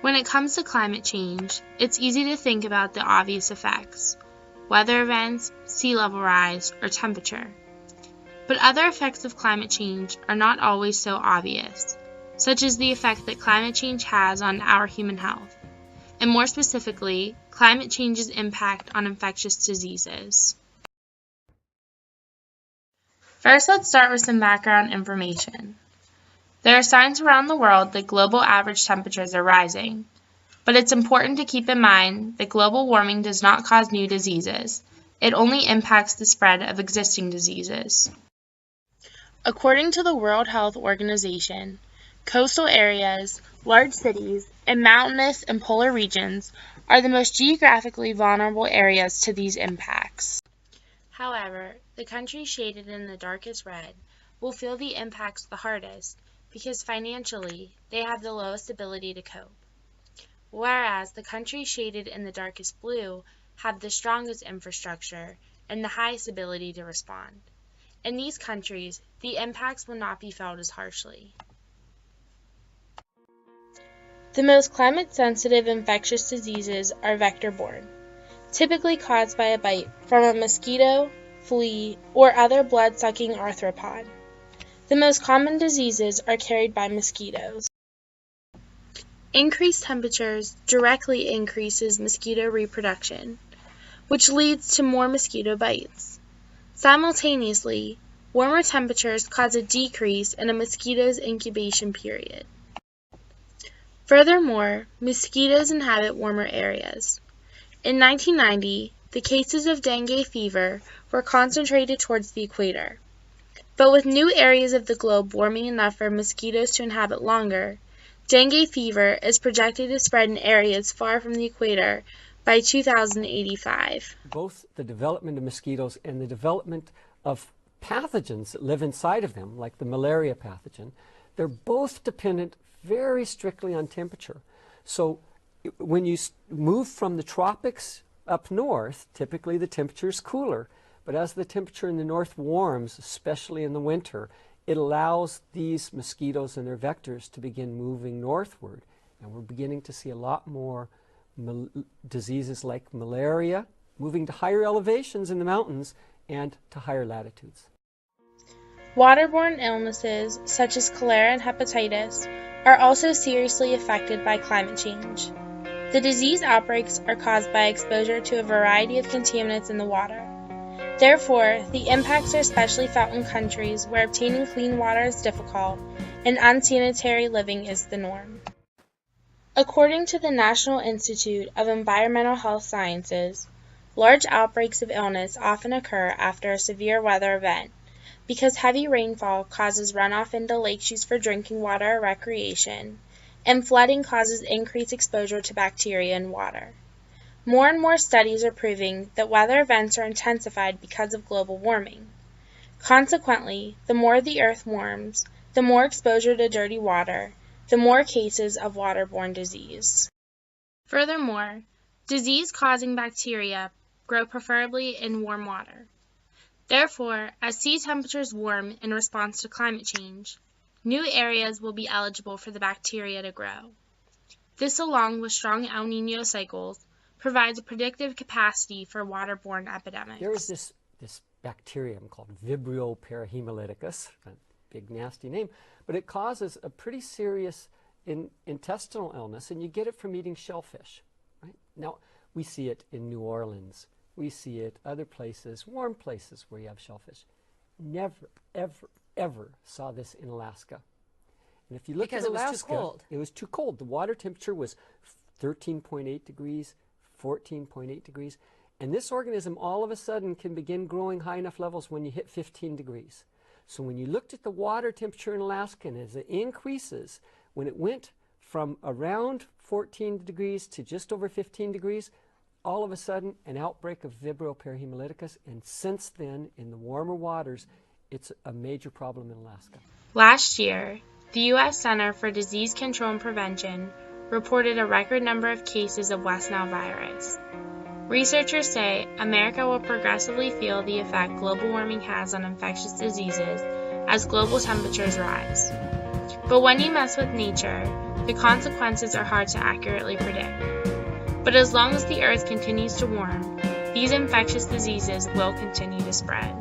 When it comes to climate change, it's easy to think about the obvious effects: weather events, sea level rise, or temperature. But other effects of climate change are not always so obvious, such as the effect that climate change has on our human health, and more specifically, climate change's impact on infectious diseases. First, let's start with some background information. There are signs around the world that global average temperatures are rising, but it's important to keep in mind that global warming does not cause new diseases. It only impacts the spread of existing diseases. According to the World Health Organization, coastal areas, large cities, and mountainous and polar regions are the most geographically vulnerable areas to these impacts. However, the countries shaded in the darkest red will feel the impacts the hardest because financially they have the lowest ability to cope, whereas the countries shaded in the darkest blue have the strongest infrastructure and the highest ability to respond. In these countries, the impacts will not be felt as harshly. The most climate-sensitive infectious diseases are vector-borne, typically caused by a bite from a mosquito, flea, or other blood-sucking arthropod. The most common diseases are carried by mosquitoes. Increased temperatures directly increases mosquito reproduction, which leads to more mosquito bites. Simultaneously, warmer temperatures cause a decrease in a mosquito's incubation period. Furthermore, mosquitoes inhabit warmer areas. In 1990, the cases of dengue fever were concentrated towards the equator. But with new areas of the globe warming enough for mosquitoes to inhabit longer, dengue fever is projected to spread in areas far from the equator by 2085. Both the development of mosquitoes and the development of pathogens that live inside of them, like the malaria pathogen, they're both dependent very strictly on temperature. So when you move from the tropics up north, typically the temperature is cooler. But as the temperature in the north warms, especially in the winter, it allows these mosquitoes and their vectors to begin moving northward. And we're beginning to see a lot more diseases like malaria moving to higher elevations in the mountains and to higher latitudes. Waterborne illnesses, such as cholera and hepatitis, are also seriously affected by climate change. The disease outbreaks are caused by exposure to a variety of contaminants in the water. Therefore, the impacts are especially felt in countries where obtaining clean water is difficult and unsanitary living is the norm. According to the National Institute of Environmental Health Sciences, large outbreaks of illness often occur after a severe weather event because heavy rainfall causes runoff into lakes used for drinking water or recreation, and flooding causes increased exposure to bacteria in water. More and more studies are proving that weather events are intensified because of global warming. Consequently, the more the earth warms, the more exposure to dirty water, the more cases of waterborne disease. Furthermore, disease-causing bacteria grow preferably in warm water. Therefore, as sea temperatures warm in response to climate change, new areas will be eligible for the bacteria to grow. This, along with strong El Niño cycles, provides a predictive capacity for waterborne epidemics. There is this bacterium called Vibrio parahemolyticus, a big nasty name, but it causes a pretty serious intestinal illness, and you get it from eating shellfish. Right? Now, we see it in New Orleans. We see it other places, warm places where you have shellfish. Never, ever, ever saw this in Alaska. And if you look at Alaska, it was too cold. It was too cold. The water temperature was 13.8 degrees, 14.8 degrees. And this organism all of a sudden can begin growing high enough levels when you hit 15 degrees. So when you looked at the water temperature in Alaska, and as it increases, when it went from around 14 degrees to just over 15 degrees, all of a sudden an outbreak of Vibrio parahemolyticus, and since then, in the warmer waters, it's a major problem in Alaska. Last year, the U.S. Center for Disease Control and Prevention reported a record number of cases of West Nile virus. Researchers say America will progressively feel the effect global warming has on infectious diseases as global temperatures rise. But when you mess with nature, the consequences are hard to accurately predict. But as long as the Earth continues to warm, these infectious diseases will continue to spread.